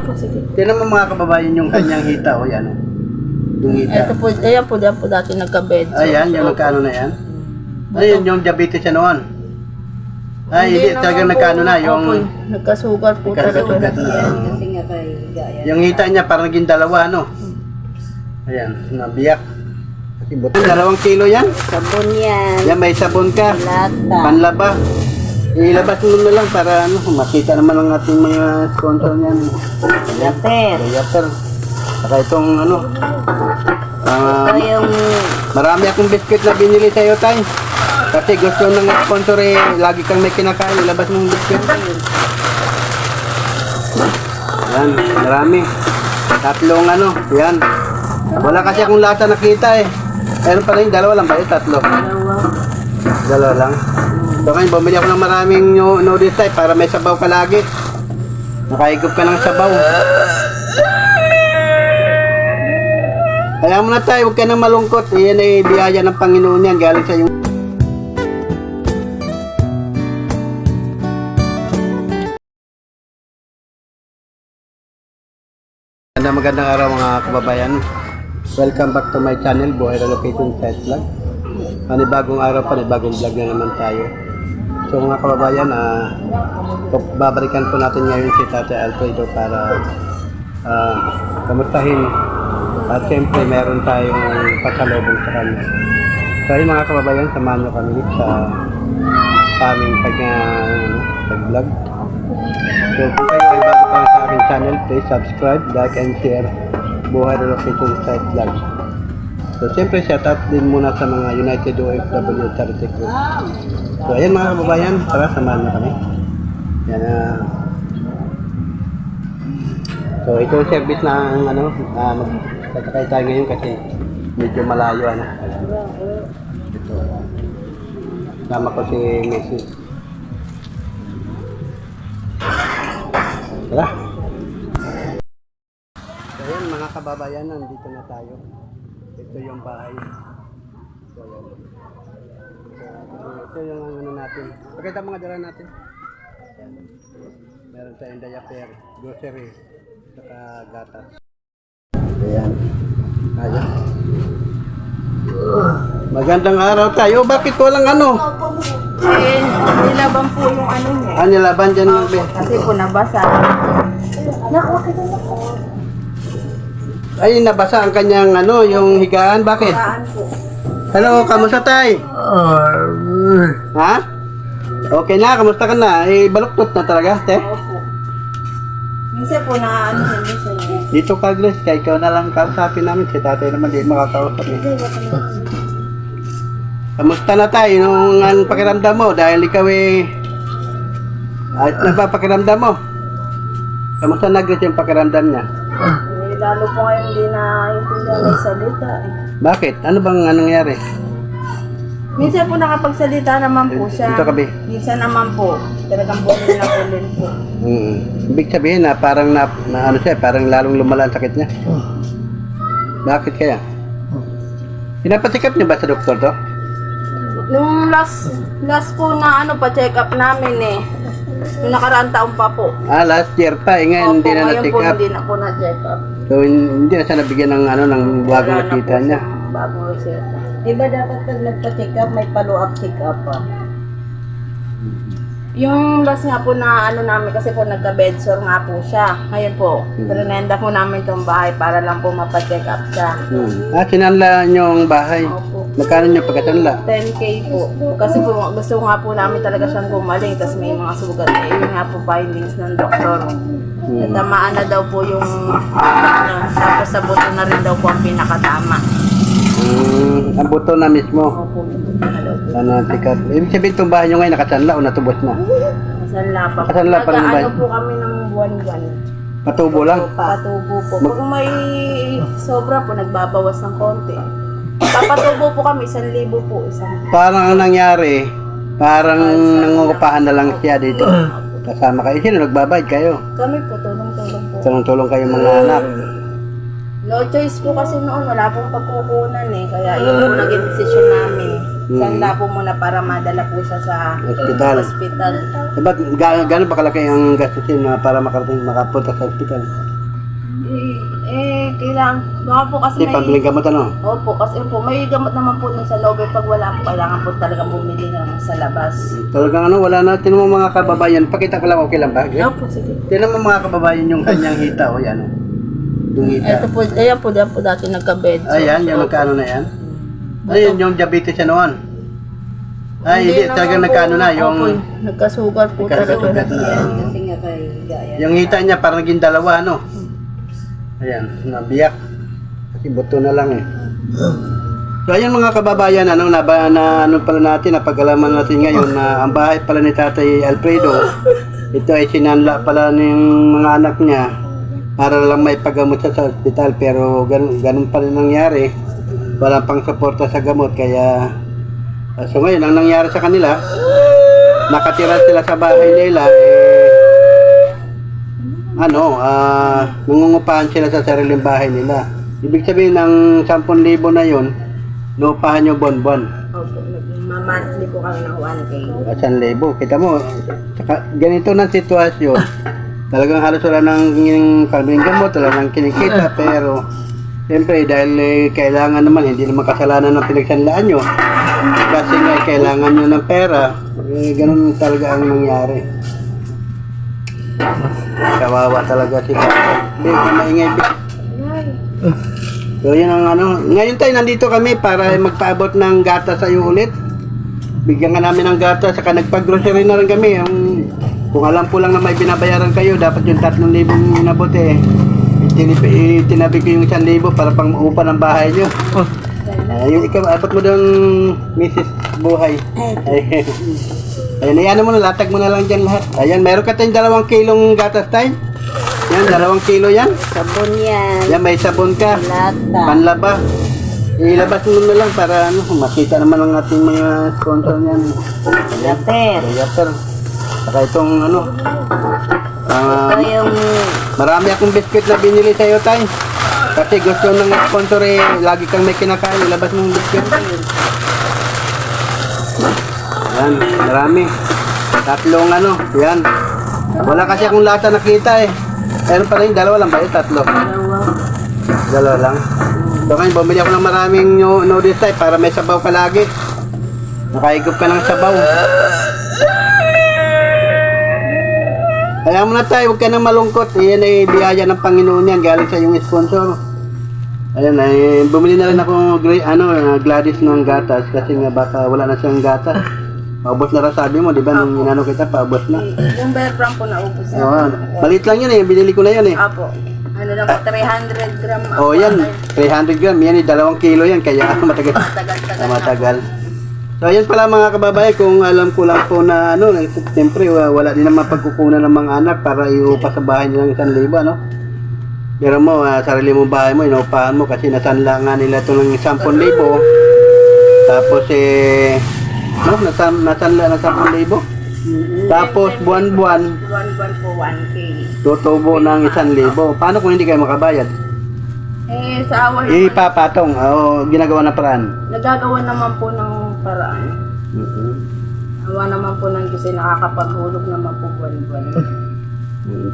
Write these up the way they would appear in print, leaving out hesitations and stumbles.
Sige. Tinan mo mga kababayan yung kanyang hita o yan. Yung hita. Ito po, ayan po dati nagka-bed. Ayan, yung nagkaano na yan. Ayun, yung diabetes siya noon. Ay, hindi talaga nagkaano na. Yung nagkasugar po talaga. nagkasugat na. Kasi nga kay Gaya. Yung hita niya parang naging dalawa, no? Ayan, nabiyak. Kasi buto. 2 kilo yan. Sabon yan. Yan, may sabon ka. Lata. Panlaba. Ilabas mo na lang para ano, makita naman ang ating mga sponsor niyan. Yaper. Yaper. Saka itong ano, Ito yung marami akong biscuit na binili sa'yo, Tay. Kasi gusto ng sponsor eh, lagi kang may kinakain, ilabas mong biscuit. Yan, marami. 3 ano, yan. Wala kasi akong lata nakita eh. Meron pa rin, 2 lang ba yun? 3. 2 lang. So kayo, bumili ako ng maraming noodles tayo para may sabaw ka lagi. Nakaigop ka ng sabaw. Kaya mo na tayo, huwag ka nang malungkot. Iyan ay biyaya ng Panginoon yan, galing sa iyong... Magandang araw mga kababayan. Welcome back to my channel, Buhay Relocating Site Vlog. Panibagong araw, panibagong vlog na naman tayo. So mga kababayan, babalikan po natin ngayon si Tate Alfredo para kamustahin. At siyempre meron tayong pasalubong sa kanya. So ayun mga kababayan, samahan nyo kami sa aming pag-vlog. So kung kayo ay bago pa sa aking channel, please subscribe, like and share Buhay Relocating Site Vlog. So siyempre shout out din muna sa mga United OFW Charity Group. So ayan mga kababayan, tara samahan nyo kami. Yan so ito yung service na ang magkakay tayo ngayon kasi medyo malayo ito. Sama ko si Messi. Tara. So ayan mga kababayan, nandito na tayo. Ito yung bahay. So ayan. Ito yung ano natin. Pakita mga dala natin. Ayan. Meron tayong diaper, grocery, saka gatas. Ayan. Ayan. Magandang araw tayo. Bakit walang ano? Nilaban po yung ano niya. Nilaban dyan lang, be. Kasi po nabasa. Nakakita na po. Ay, nabasa ang kanyang ano, yung higaan. Bakit? Saan po? Hello, kamusta tay? Ha? Okay na, kamusta ka na? Baluktot na talaga, te? Opo. Minsan po na ano siya. Dito ka, Gles, kaya ikaw na lang kausapin namin. Si tatay naman di makakausap eh. Kamusta na tayo nung pakiramdam mo? Dahil ikaw nagpapakiramdam mo. Kamusta na, Gles, yung pakiramdam niya? Lalo po ngayon hindi na intindihan ng salita eh. Bakit? Ano bang nangyari? Minsan po nakapagsalita naman po siya. Dito ka, be. Minsan naman po, talagang bulin na bulin po. Ibig sabihin na parang parang lalong lumala ang sakit niya. Bakit kaya? Pinapasikap niyo ba sa doktor to? Nung last po na pa-check up namin eh. Nung nakaraang taon pa po. Last year pa. Ngayon hindi na ngayon na-check po up. hindi na po na-check up. So hindi na siya nabigyan ng ng bagong Wala na nakita po niya. siyang bagong reseta. Diba dapat pag nagpa-check up, may follow-up check up pa? Yung last nga po na namin kasi po nagka-bed sore nga po siya. Ngayon po, pinenda po namin itong bahay para lang po mapacheck up siya. Sinanla niyo ang bahay. Opo. Magkano niyo pagkasanla? 10K po. Kasi po gusto nga po namin talaga siyang gumaling tapos may mga sugat. Yun nga po findings ng doktor. Natamaan na daw po yung tapos sa buto na rin daw po ang pinakatama. Ang buto na mismo. Opo. Tikat. Ibig sabihin itong bahay niyo ngayon nakasanla o natubos na? Masanla pa. Masanla pa rin ba? Nag-ano po kami ng buwan-buwan. Patubo lang? Patubo po. Kung may sobra po, nagbabawas ng konti. Papatubo po kami, 1,000 po. Parang ang nangyari, parang nangungupahan na lang siya dito. Kasama kayo. Sino nagbabayad kayo? Kami po, tulong-tulong po. Tulong-tulong kayo mga anak. No choice po kasi noon, wala pong pagkukunan eh. Kaya yun po naging desisyon namin. Sanda po muna para madala po siya sa Hospital. hospital. Ba't gano'n ba kalaki ang gastusin para makapunta sa hospital? Kailangan. Baka po kasi Kasi pambiling gamot ano? Opo, kasi po, may gamot naman po dun sa loob. Pag wala po, kailangan po talagang bumili ng sa labas. Talagang ano, wala na. Tinan mo mga kababayan. Pakita ko lang, okay lang ba? Okay? Opo, sige. Tinan mo mga kababayan yung kanyang hita. O yan. O. Yung hita. Ito po, ayan po dati nagka-bed. Ayan, yung magkano na yan. Ayun, yung diabetes siya noon. Ay, hindi, talagang nagkano na. Yung, Opo, nagkasugat po Nagkasugat talaga. na. Kasi nga kay Gaya. yung hita niya parang naging dalawa, ano? Ayan, nabiyak. Kasi buto na lang eh. So ayun mga kababayan, ano pala natin, napag-alaman natin ngayon na ang bahay pala ni Tatay Alfredo, ito ay sinanla pala ng mga anak niya para lang may paggamot siya sa ospital, pero ganun pa rin nangyari. Walang pang suporta sa gamot, kaya so ngayon ang nangyari sa kanila, nakatira sila sa bahay nila, nangungupahan sila sa sariling bahay nila. Ibig sabihin ng 10,000 na yon, nuupahan nyo buwan-buwan. Opo, nagmamonthly po kami ng 1K. 1,000. Kita mo, ganito ng sitwasyon. Talagang halos wala nang pambiling gamot, wala nang kinikita, pero siyempre dahil kailangan naman, hindi naman kasalanan ng pinagsanlaan nyo. Kasi nga kailangan nyo ng pera, ganun talaga ang nangyari. Kawawa talaga si Tatay. Hindi, maingay. So yun ang ano. Ngayon tayo nandito kami para magpaabot ng gatas sa iyo ulit. Bigyan nga namin ng gatas, saka nagpag-grocery na rin kami. Kung alam ko lang na may binabayaran kayo, dapat yung 3,000 inabot eh. Tinabi ko yung 1,000 para pang upa ng bahay nyo. Yung ikaw, abot mo doon, Mrs. Buhay. Ayan, ayan mo na, latag mo na lang dyan lahat. Ayan, meron ka tayong 2 kilong gatas tayo. Yan, 2 kilo yan. Sabon yan. Yan, may sabon ka. Lata. Panlaba. Ilabas mo na lang para makita naman ang ating mga sponsor niyan. Yater. Yater. Saka itong Ito yung marami akong biscuit na binili sa'yo, tay. Kasi gusto ng sponsor lagi kang may kinakain. Ilabas mo yung biscuit. Yan, marami. 3 yan. Wala kasi akong lata nakita eh. Meron pa rin, 2 lang ba yun? 3. 2 lang. So ngayon, bumili ako ng maraming noodles tayo para may sabaw ka lagi. Nakaigop ka ng sabaw. Kaya mo na tayo, huwag ka nang malungkot. Iyan ay biyaya ng Panginoon yan, galing sa iyong sponsor. Ayan, ay bumili na rin ako Gladys ng gatas kasi nga baka wala na siyang gatas. Paubos na rin sabi mo, di ba? Nung inano kita, paubos na. Yung bear prank po naubos na. Oo, maliit lang yun eh, binili ko na yun eh. Apo. Ano lang po, 300 gram. Oh, yan, 300 gram, yan eh, 2 kilo yan, kaya matagal. Matagal-tagal na. Matagal. So, ayan pala mga kababayan, kung alam ko lang po na siyempre wala din naman pagkukunan ng mga anak para iupa sa bahay nila ng 1,000, ano? Pero mo, sarili mo bahay mo, inupahan mo kasi nasanla nga nila ito ng 10,000. Tapos nasanla ng 10,000. Tapos buwan-buwan, Buwan-buwan po, 1K. tutubo ng 1,000. Paano kung hindi kayo makabayad? Sa awa naman, Ipapatong, ginagawa na paraan. nagagawa naman po ng paraan. Awa naman po ng Diyos ay nakakapaghulog naman po buwan-buwan.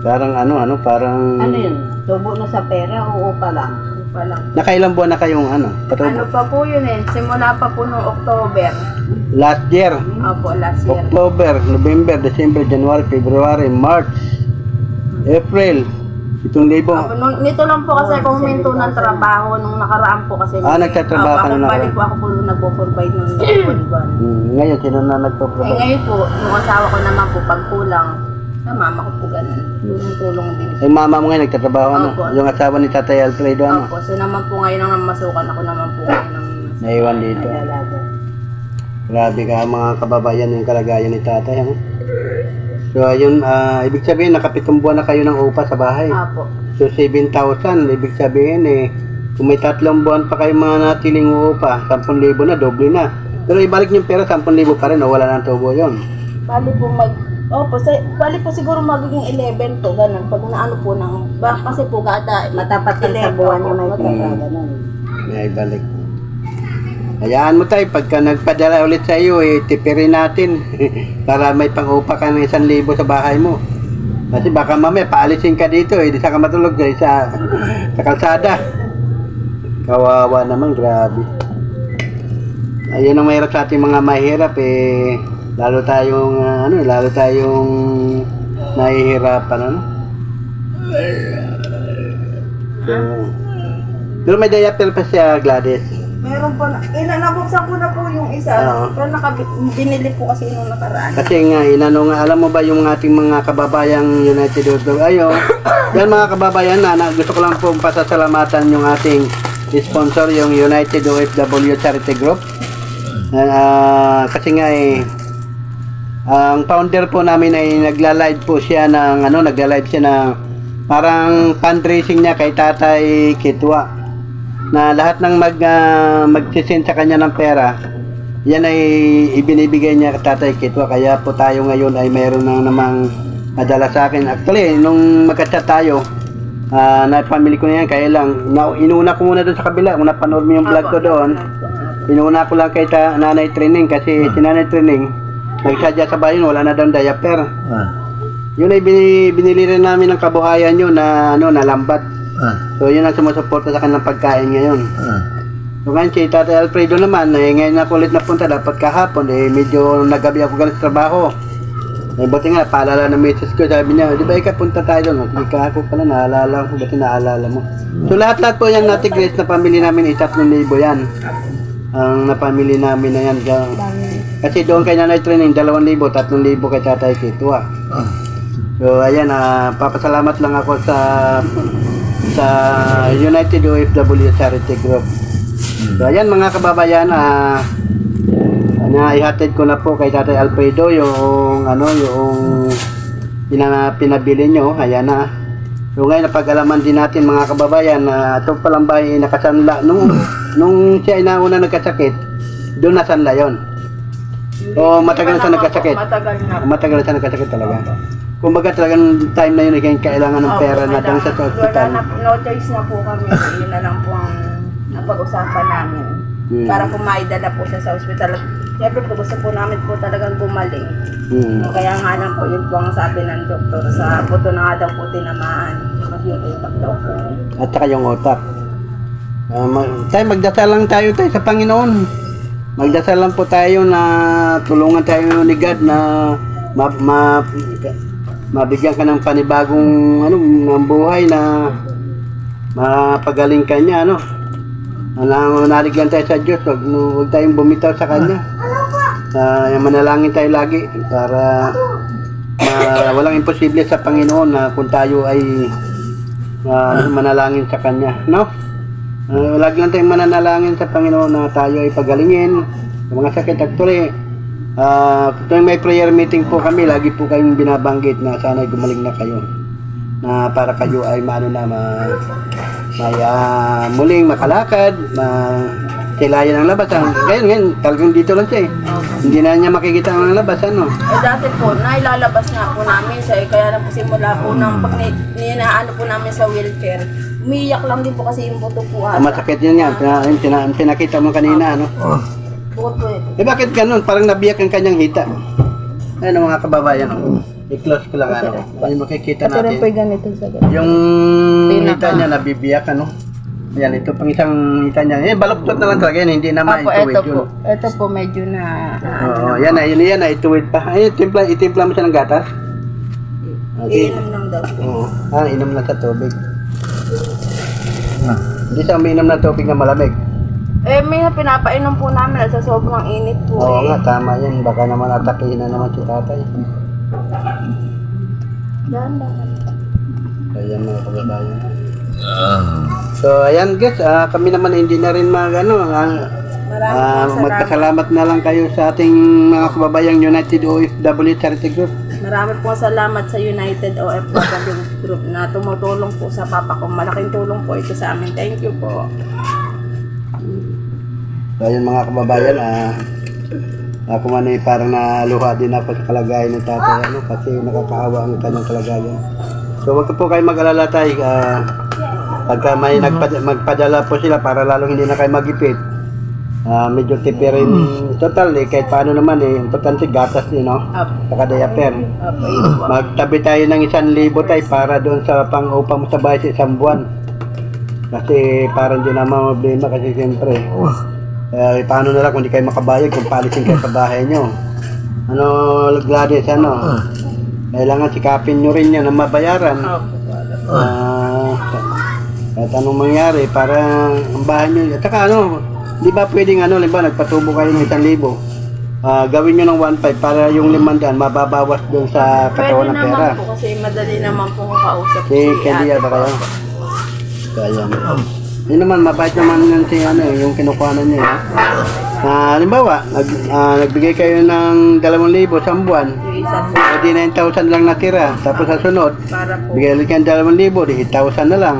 Parang parang... ano yun? Tubo na sa pera o upa lang? Ano pa lang. Nakailang buwan na kayong patubo? Ano pa po yun eh, simula pa po noong October. Last year. Opo, last year. October, November, December, January, February, March, April. 7,000. Nito lang po kasi ako huminto ng trabaho nung nakaraan po kasi. Nagtatrabaho ka na balik po ako po nagpo-provide ng buwan-buwan. Ngayon, sino na Eh nagpo-provide? ngayon po, yung asawa ko naman po pag kulang, sa mama ko po ganun. Tulong din. Yung mama mo ngayon nagtatrabaho, Opo. Yung asawa ni Tatay Alfredo, Opo, so naman po ngayon ang masukan ako naman po ngayon ng Naiwan dito. dalaga. Grabe ka mga kababayan yung kalagayan ni Tatay, So, ayun, ibig sabihin, nakapitong buwan na kayo ng upa sa bahay. Apo. So, 7,000, ibig sabihin kung may 3 buwan pa kayo mga natiling upa, 10,000 na, doble na. Pero ibalik yung pera, 10,000 pa rin, wala nang tubo yun. Bali po bali po siguro magiging 11 to, ganun. Pag naano po ng, kasi po gata, Matapat lang sa buwan niya may pera. Ganun. May ibalik. Hayaan mo tayo, pagka nagpadala ulit sa iyo, tipirin natin para may pang-upa ka ng 1,000 sa bahay mo. Kasi baka mamaya paalisin ka dito eh, di sa ka matulog dahil sa kalsada. Kawawa naman, grabe. Ayun ang mahirap sa ating mga mahirap eh. Lalo tayong nahihirapan ano. So, pero may diaper pa siya, Gladys. Meron po na. Nabuksan ko na po yung isa. Oo. Pero binili po kasi nung nakaraan. Kasi nga, alam mo ba yung ating mga kababayang United Ayo, yan mga kababayan gusto ko lang po pasasalamatan yung ating sponsor, yung United OFW Charity Group. Kasi nga ang founder po namin ay nagla-live po siya ng nagla-live siya ng parang fundraising niya kay Tatay Kitwa. Na lahat ng mag-send sa kanya ng pera, yan ay ibinibigay niya kay Tatay Kitwa. Kaya po tayo ngayon ay meron na namang nadala sa akin. Actually, nung magka-chat tayo, na-family ko na yan, kaya lang, inuna ko muna doon sa kabila. Kung napanood mo yung vlog ko doon, inuna ko lang kay Nanay Training kasi si Nanay Training, nagsadya sa bayan, wala na daw diaper. Yun ay binili rin namin ng kabuhayan yun na lambat. So yun ang sumusuporta sa kanilang pagkain ngayon. So ngayon si Tatay Alfredo naman, ngayon ako ulit napunta, dapat kahapon, medyo nagabi ako galing sa trabaho. Buti nga, paalala ng misis ko, sabi niya, di ba punta tayo doon? Sige kahapon pala, naalala ko, buti naalala mo. So lahat po yan natin, Grace, na pamilya namin, 3,000 yan. Ang napamili namin na yan. Kasi doon kay Nanay Training, 2,000, 3,000 kay Tatay Kitwa. So ayan, papasalamat lang ako sa United OFW Charity Group. So ayan mga kababayan, ihatid ko na po kay Tatay Alfredo yung pinabili nyo. Ayan na. So ngayon napag-alaman din natin mga kababayan na ito palang bahay nakasanla nung siya ay nauna nagkasakit, doon nasanla yon. O matagal na siya nagkasakit. Matagal na siya nagkasakit talaga. Kumbaga talagang time na yun ay kailangan ng pera na dang sa hospital. No choice na po kami. Yun na lang po ang napag-usapan namin. Para po maidala po siya sa hospital. Siyempre po gusto po namin po talagang gumaling. Kaya nga lang po yun po ang sabi ng doktor. Sa buto na nga daw po tinamaan. Kasi yung utak daw po. At saka yung utak. Magdasal lang tayo sa Panginoon. Magdasal lang po tayo na tulungan tayo ni God na mabigyan ka ng panibagong ng buhay na mapagaling ka niya Naligyan tayo sa Diyos, huwag tayong bumitaw sa Kanya. Manalangin tayo lagi para walang imposible sa Panginoon na kung tayo ay manalangin sa Kanya, no? Lagi lang tayong mananalangin sa Panginoon na tayo ay pagalingin sa mga sakit. Actually, tuwing may prayer meeting po kami, lagi po kayong binabanggit na sana gumaling na kayo, na para kayo ay muling makalakad, silayan ang labas. Ngayon, talagang dito lang siya Hindi na niya makikita ang labas, Dati po, nailalabas nga po namin siya kaya na po simula po nang pag ninaano po namin sa wheelchair, umiiyak lang din po kasi yung buto po masakit yun nga, pinakita mo kanina, Bukod po bakit ganun? Parang nabiyak ang kanyang hita. Ayun mga kababayan, i-close ko lang para makikita natin. ganito sa Yung hita niya nabibiyak, Ayan, ito pang isang hita niya. Baluktot na lang talaga yan, hindi naman ituwid yun. Ito po medyo na... Oo, yan na, ituwid pa. Itimpla mo siya ng gatas. Okay. Iinom lang daw. Oo, inom lang sa tubig. Hindi siya umiinom ng tubig na malamig. May pinapainom po namin sa sobrang init po. Oo nga, tama yan. Baka naman atakihin na naman si tatay. Dahan-dahan. Ayan mga kababayan. So ayan guys, kami naman hindi na rin magpasalamat na lang kayo sa ating mga kababayang United OFW Charity Group. Marami po salamat sa United OFW Group na tumutulong po sa papa ko. Malaking tulong po ito sa amin. Thank you po. So ayan mga kababayan, ako man ay parang naluha din ako sa kalagayan ng tatay kasi nakakaawa ang kanyang kalagayan. So wag po kayo mag-alala tayo, pagka may magpadala po sila para lalong hindi na kayo magipit, medyo tipirin total kahit paano naman importante gatas no? Apo. Saka diaper. Apo, yun po. Magtabi tayo ng 1,000 tayo para doon sa pang-upa mo sa bahay sa isang buwan. Kasi parang di naman problema kasi siyempre. Paano na lang kung di kayo makabayad kung palisin kayo sa bahay nyo. Gladys, kailangan sikapin nyo rin yan na mabayaran. Apo. Kahit anong mangyari para ang bahay nyo. At saka di ba pwedeng nagpatubo kayo ng 1,000. Gawin nyo ng 1,500 para yung 500 mababawas doon sa katawan ng Pwede pera. naman po kasi madali naman po kausap Si Candia ba kayo? So, ayan. Yun naman, mabait naman yan si yung kinukuhanan niya. Halimbawa, nagbigay kayo ng 2,000 sa buwan. Yung isa po Di 9,000 lang natira. Tapos sa sunod, para po. bigay ulit kayo ng 2,000, di 8,000 na lang.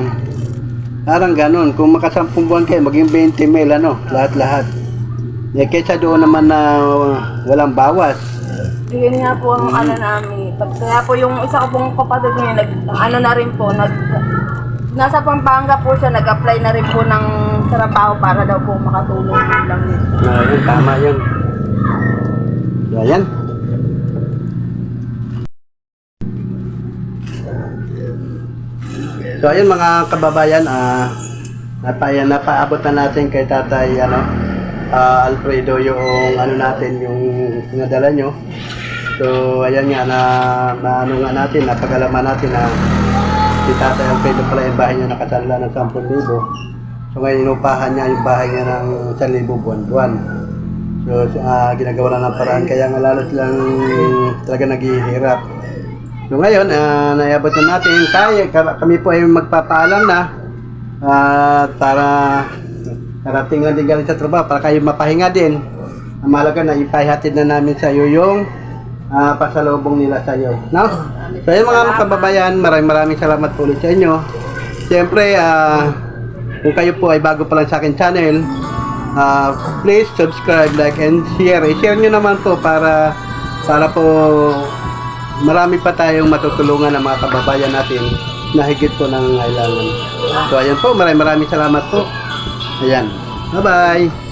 Parang ganun. Kung makasampung buwan kayo, maging 20 mil, lahat-lahat. Kaysa doon naman na walang bawas. Yun nga po ang namin. Kaya po yung isa ko pong kapatid niya, na rin po, nasa Pampanga po siya, nag-apply na rin po ng trabaho para daw po makatulong lang nito. Yun, tama yun. So, ayan. So, ayun mga kababayan, napaabot na natin kay Tatay, Alfredo yung natin, yung sinadala nyo. So, ayan nga, napag-alaman natin na si Tatay Alfredo pala yung bahay niya nakasanla ng 10,000. So, ngayon inupahan niya yung bahay niya ng 1,000 buwan-buwan. So, ginagawa lang ng paraan, kaya nga lalo silang talaga naghihirap. So, ngayon, naiabot na natin. Kami po ay magpapaalam na para narating lang din galing sa trabaho para kayo mapahinga din. Ang mahalaga na ipahihatid na namin sa iyo yung pasalubong nila sa iyo. No? So yun mga kababayan, maraming salamat po ulit sa inyo. Siyempre, kung kayo po ay bago pa lang sa akin channel, please subscribe, like, and share. I-share nyo naman po para po marami pa tayong matutulungan ng mga kababayan natin na higit po ng kailangan. So ayan po, maraming salamat po. Ayan. Bye-bye.